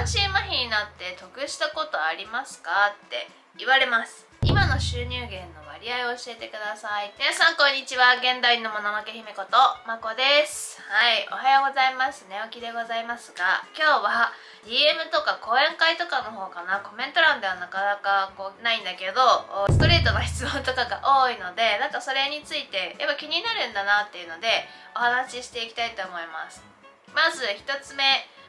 半身麻痺になって得したことありますかって言われます。今の収入源の割合を教えてください。皆さんこんにちは。現代のもののけ姫ことまこです。はい、おはようございます。寝起きでございますが、今日は DM とか講演会とかの方かな。コメント欄ではなかなかないんだけど、ストレートな質問とかが多いので、なんかそれについてやっぱ気になるんだなっていうのでお話ししていきたいと思います。まず1つ目、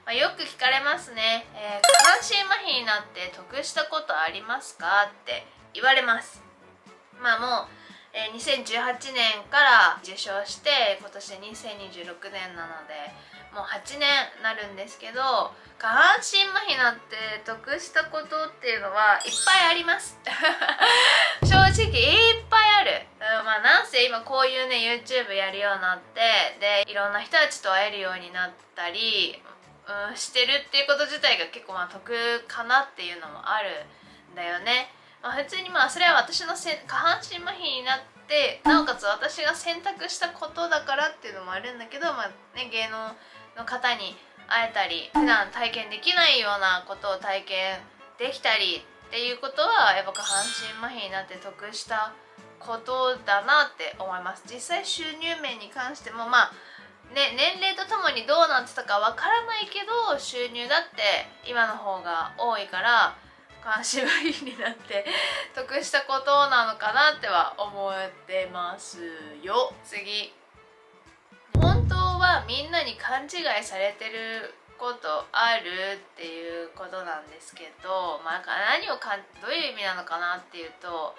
よく聞かれますね。下半身麻痺になって得したことありますかって言われます。もう、2018年から受賞して今年で2026年なのでもう8年なるんですけど、下半身麻痺になって得したことっていうのはいっぱいあります正直いっぱいある。なんせ今こういうね YouTube やるようになってでいろんな人たちと会えるようになったり、してるっていうこと自体が結構得かなっていうのもあるんだよね。普通にそれは私の下半身麻痺になってなおかつ私が選択したことだからっていうのもあるんだけど、芸能の方に会えたり普段体験できないようなことを体験できたりっていうことはやっぱ下半身麻痺になって得したことだなって思います。実際収入面に関しても年齢とともにどうなってたかわからないけど収入だって今の方が多いから下半身麻痺になって得したことなのかなっては思ってますよ。次、本当はみんなに勘違いされてることあるっていうことなんですけど、どういう意味なのかなっていうと、よ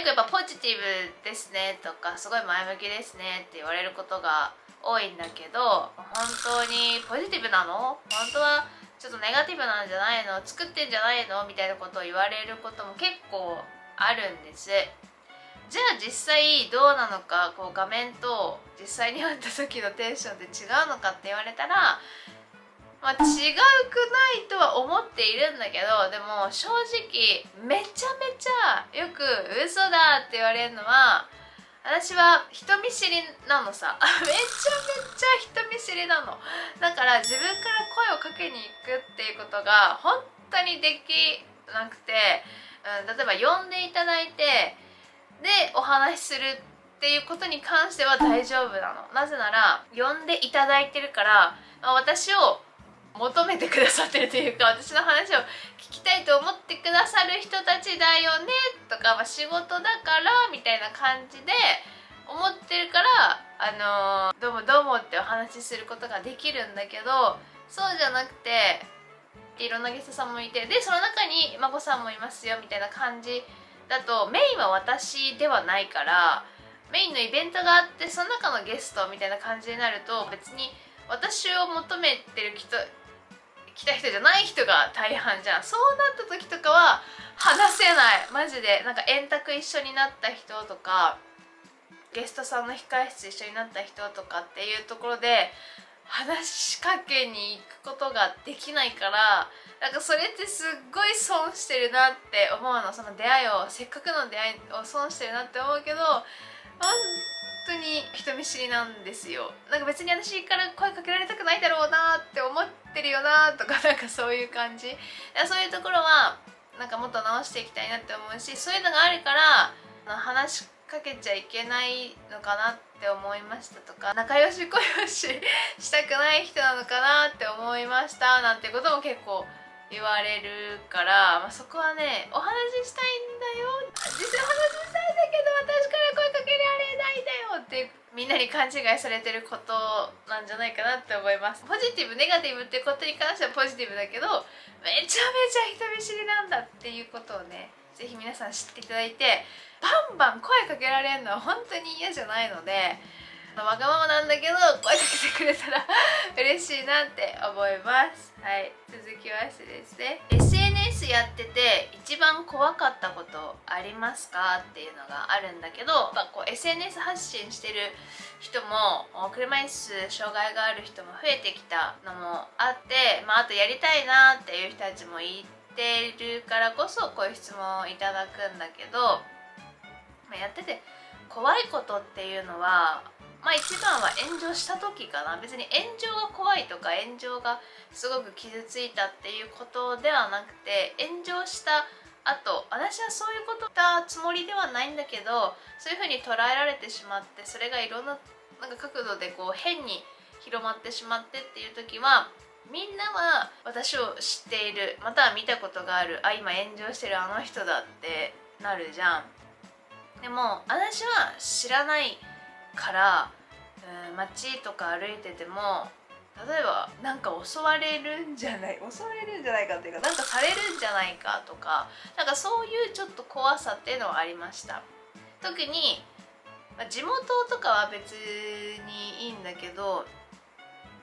くやっぱポジティブですねとかすごい前向きですねって言われることが多いんだけど、本当にポジティブなの？本当はちょっとネガティブなんじゃないの？作ってんじゃないの？みたいなことを言われることも結構あるんです。じゃあ実際どうなのか、画面と実際に会った時のテンションで違うのかって言われたら違くないとは思っているんだけど、でも正直めちゃめちゃよく嘘だって言われるのは、私は人見知りなのさめちゃめちゃ人見知りなの。だから自分から声をかけに行くっていうことが本当にできなくて、例えば呼んでいただいてでお話しするっていうことに関しては大丈夫なの。なぜなら呼んでいただいてるから、私を求めてくださってるというか、私の話を聞きたいと思ってくださる人たちだよねとか、仕事だからみたいな感じで思ってるから、どうもどうもってお話しすることができるんだけど、そうじゃなくていろんなゲストさんもいて、でその中にまこさんもいますよみたいな感じだと、メインは私ではないから、メインのイベントがあってその中のゲストみたいな感じになると、別に私を求めてる人来た人じゃない人が大半じゃん。そうなった時とかは話せない。マジで円卓一緒になった人とかゲストさんの控え室一緒になった人とかっていうところで話しかけに行くことができないから、それってすっごい損してるなって思うの。その出会いを、せっかくの出会いを損してるなって思うけど、本当に人見知りなんですよ。別に私から声かけられたくないだろうなって思ってるよなとか、そういう感じ。そういうところはもっと直していきたいなって思うし、そういうのがあるから話しかけちゃいけないのかなって思いましたとか、仲良し恋良ししたくない人なのかなって思いましたなんてことも結構言われるから、そこはね、お話ししたいんだよ、実際お話ししたいんだけど私から声かけられないんだよってみんなに勘違いされてることなんじゃないかなって思います。ポジティブネガティブってことに関してはポジティブだけど、めちゃめちゃ人見知りなんだっていうことをね、ぜひ皆さん知っていただいて、バンバン声かけられるのは本当に嫌じゃないので、わがままなんだけど声かけてくれたら嬉しいなって思います。はい、続きましてですね、 SNS やってて一番怖かったことありますかっていうのがあるんだけど、SNS 発信してる人も車椅子障害がある人も増えてきたのもあって、あとやりたいなっていう人たちもいてるからこそこういう質問をいただくんだけど、やってて怖いことっていうのはまあ一番は炎上した時かな。別に炎上が怖いとか炎上がすごく傷ついたっていうことではなくて、炎上した後、私はそういうことしたつもりではないんだけど、そういう風に捉えられてしまって、それがいろんななんか角度でこう変に広まってしまってっていう時は、みんなは私を知っている、または見たことがある、あ、今炎上してるあの人だってなるじゃん。でも私は知らないから、街とか歩いてても、例えばなんか襲われるんじゃないかっていうか、なんかされるんじゃないかとか、なんかそういうちょっと怖さっていうのはありました。特に、地元とかは別にいいんだけど、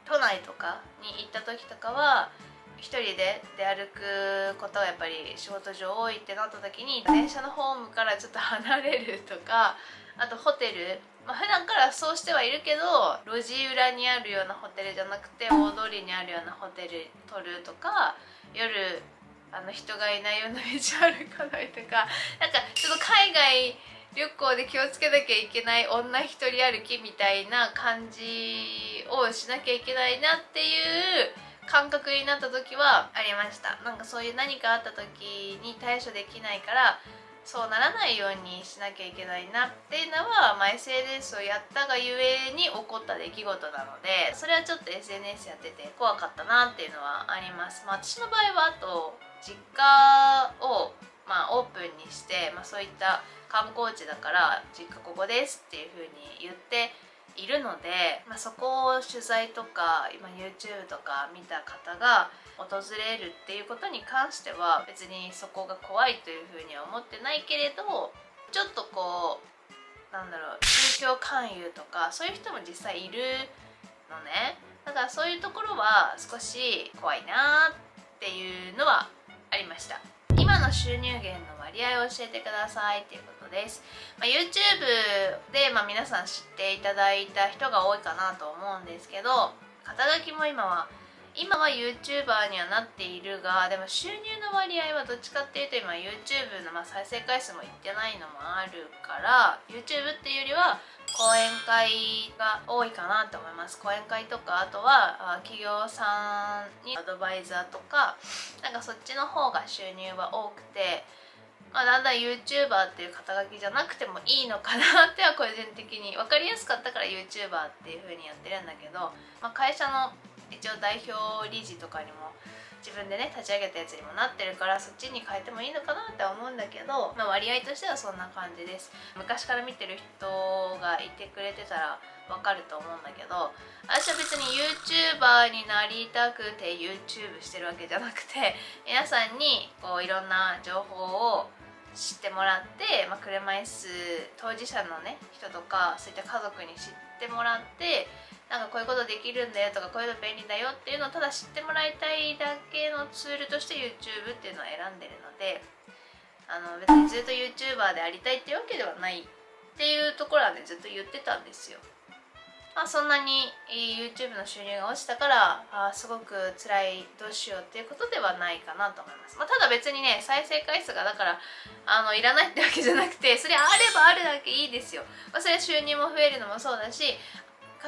都内とかに行った時とかは一人で出歩くことがやっぱり仕事上多いってなった時に、電車のホームからちょっと離れるとか、あとホテル、普段からそうしてはいるけど、路地裏にあるようなホテルじゃなくて大通りにあるようなホテル取るとか、夜人がいないような道歩かないとか、なんかちょっと海外旅行で気をつけなきゃいけない女一人歩きみたいな感じをしなきゃいけないなっていう感覚になった時はありました。なんかそういう何かあった時に対処できないから、そうならないようにしなきゃいけないなっていうのは、SNS をやったがゆえに起こった出来事なので、それはちょっと SNS やってて怖かったなっていうのはあります。私の場合はあと実家をオープンにして、そういった観光地だから実家ここですっていう風に言っているので、そこを取材とか今 YouTube とか見た方が訪れるっていうことに関しては、別にそこが怖いという風には思ってないけれど、ちょっとこう宗教勧誘とかそういう人も実際いるのね。だからそういうところは少し怖いなっていうのはありました。今の収入源の割合を教えてくださいっていうことです。YouTube で、皆さん知っていただいた人が多いかなと思うんですけど、肩書きも今は YouTuber にはなっているが、でも収入の割合はどっちかっていうと今 YouTube の再生回数もいってないのもあるから、 YouTube っていうよりは講演会が多いかなと思います。講演会とか、あとは企業さんにアドバイザーとか、なんかそっちの方が収入は多くて、だんだん YouTuber っていう肩書きじゃなくてもいいのかなっては個人的に分かりやすかったから YouTuber っていう風にやってるんだけど、会社の一応代表理事とかにも自分でね立ち上げたやつにもなってるから、そっちに変えてもいいのかなって思うんだけど、割合としてはそんな感じです。昔から見てる人がいてくれてたらわかると思うんだけど、私は別に YouTuber になりたくて YouTube してるわけじゃなくて、皆さんにこういろんな情報を知ってもらって、車椅子当事者のね人とか、そういった家族に知ってもらって、なんかこういうことできるんだよとか、こういうの便利だよっていうのをただ知ってもらいたいだけのツールとして YouTube っていうのを選んでるので、別にずっと YouTuber でありたいっていうわけではないっていうところはねずっと言ってたんですよ。そんなに YouTube の収入が落ちたからすごく辛い、どうしようっていうことではないかなと思います。ただ別にね再生回数がだからいらないってわけじゃなくて、それあればあるだけいいですよ。それは収入も増えるのもそうだし、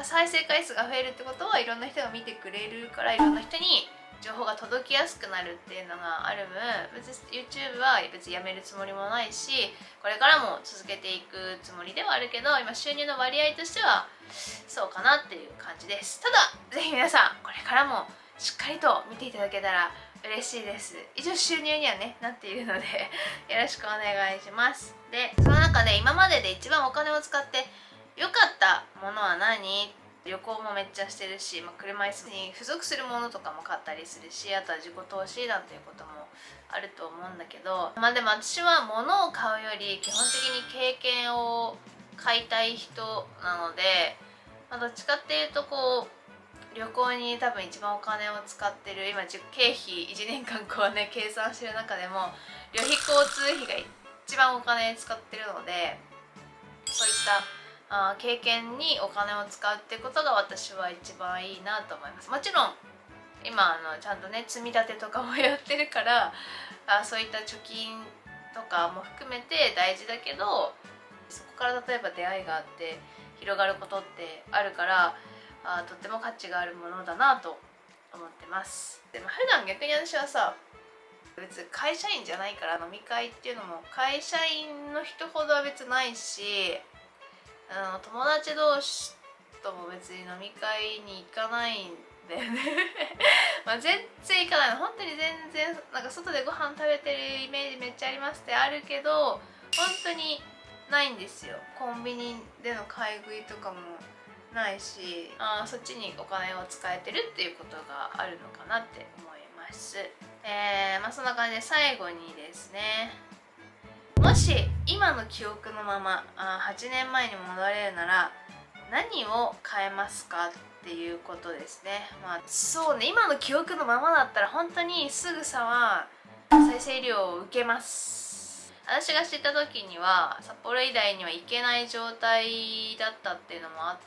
再生回数が増えるってことはいろんな人が見てくれるから、いろんな人に情報が届きやすくなるっていうのがある分、別に YouTube は別にやめるつもりもないし、これからも続けていくつもりではあるけど、今収入の割合としてはそうかなっていう感じです。ただぜひ皆さんこれからもしっかりと見ていただけたら嬉しいです。一応収入にはねなっているのでよろしくお願いします。でその中で今までで一番お金を使って良かったものは何？旅行もめっちゃしてるし、車椅子に付属するものとかも買ったりするし、あとは自己投資なんていうこともあると思うんだけど、でも私は物を買うより基本的に経験を買いたい人なので、どっちかっていうとこう旅行に多分一番お金を使ってる、今経費1年間こうね計算してる中でも旅費交通費が一番お金使ってるので、そういった経験にお金を使うってことが私は一番いいなと思います。もちろん今ちゃんとね積み立てとかもやってるからそういった貯金とかも含めて大事だけど、そこから例えば出会いがあって広がることってあるから、とっても価値があるものだなと思ってます。でも普段逆に私はさ、別に会社員じゃないから飲み会っていうのも会社員の人ほどは別にないし、友達同士とも別に飲み会に行かないんだよねまあ全然行かないの。本当に全然なんか外でご飯食べてるイメージめっちゃありますってあるけど、本当にないんですよ。コンビニでの買い食いとかもないし、そっちにお金を使えてるっていうことがあるのかなって思います。そんな感じで最後にですね、もし今の記憶のまま8年前に戻れるなら何を変えますかっていうことですね。そうね、今の記憶のままだったら本当にすぐさま再生医療を受けます。私が知った時には札幌医大には行けない状態だったっていうのもあっ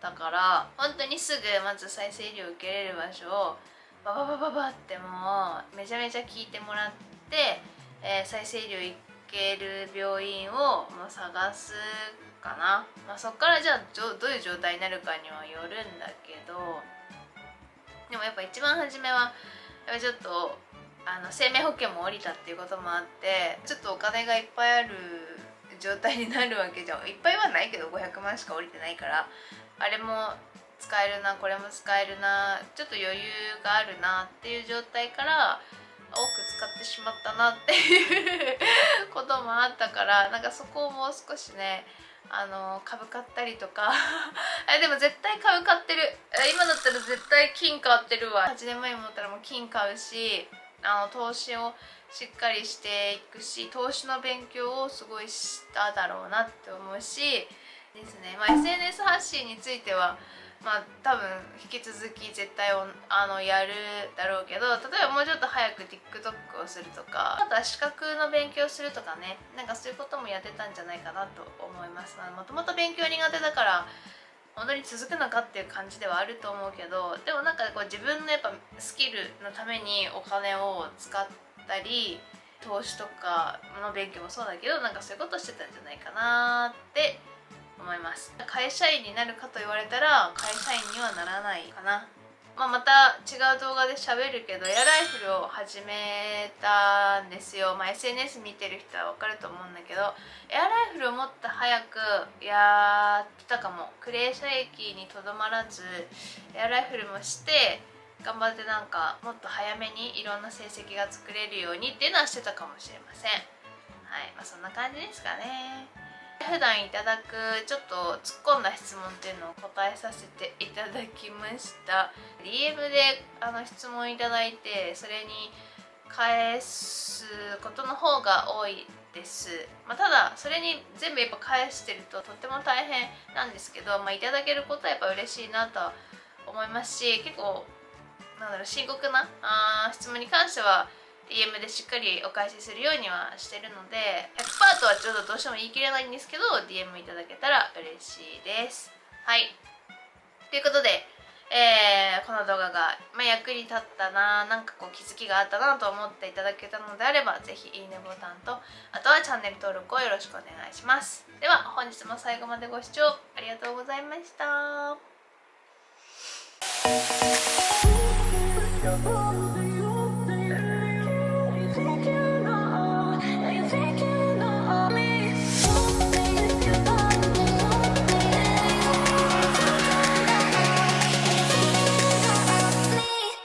たから、本当にすぐまず再生医療を受けれる場所をバババババってもうめちゃめちゃ聞いてもらって、再生医療行ける病院をもう探すかな。そっからじゃあどういう状態になるかにはよるんだけど、でもやっぱ一番初めはやっぱちょっと生命保険も降りたっていうこともあって、ちょっとお金がいっぱいある状態になるわけじゃん。いっぱいはないけど500万しか降りてないから、あれも使えるなこれも使えるな、ちょっと余裕があるなっていう状態から多く使ってしまったなっていうこともあったから、なんかそこをもう少しね株買ったりとかでも絶対株買ってる。今だったら絶対金買ってるわ。8年前に思ったらもう金買うし、投資をしっかりしていくし、投資の勉強をすごいしただろうなって思うしですね。SNS 発信については多分引き続き絶対やるだろうけど、例えばもうちょっと早く TikTok をするとか、あとは資格の勉強するとかね、なんかそういうこともやってたんじゃないかなと思います。もともと勉強苦手だから本当に続くのかっていう感じではあると思うけど、でもなんかこう自分のやっぱスキルのためにお金を使ったり、投資とかの勉強もそうだけど、なんかそういうことしてたんじゃないかなって思います。会社員になるかと言われたら会社員にはならないかな。また違う動画で喋るけどエアライフルを始めたんですよ。SNS 見てる人は分かると思うんだけど、エアライフルをもっと早くやってたかも。クレー射撃にとどまらずエアライフルもして頑張って、なんかもっと早めにいろんな成績が作れるようにっていうのはしてたかもしれません。はい、そんな感じですかね。普段いただくちょっと突っ込んだ質問っていうのを答えさせていただきました。 DM で質問いただいてそれに返すことの方が多いです。ただそれに全部やっぱ返してるととっても大変なんですけど、いただけることはやっぱ嬉しいなとは思いますし、結構深刻な質問に関してはDM でしっかりお返しするようにはしてるので、 100% とはちょっとどうしても言い切れないんですけど DM いただけたら嬉しいです。はい、ということで、この動画が、役に立ったな、なんかこう気づきがあったなと思っていただけたのであれば、ぜひいいねボタンとあとはチャンネル登録をよろしくお願いします。では本日も最後までご視聴ありがとうございました。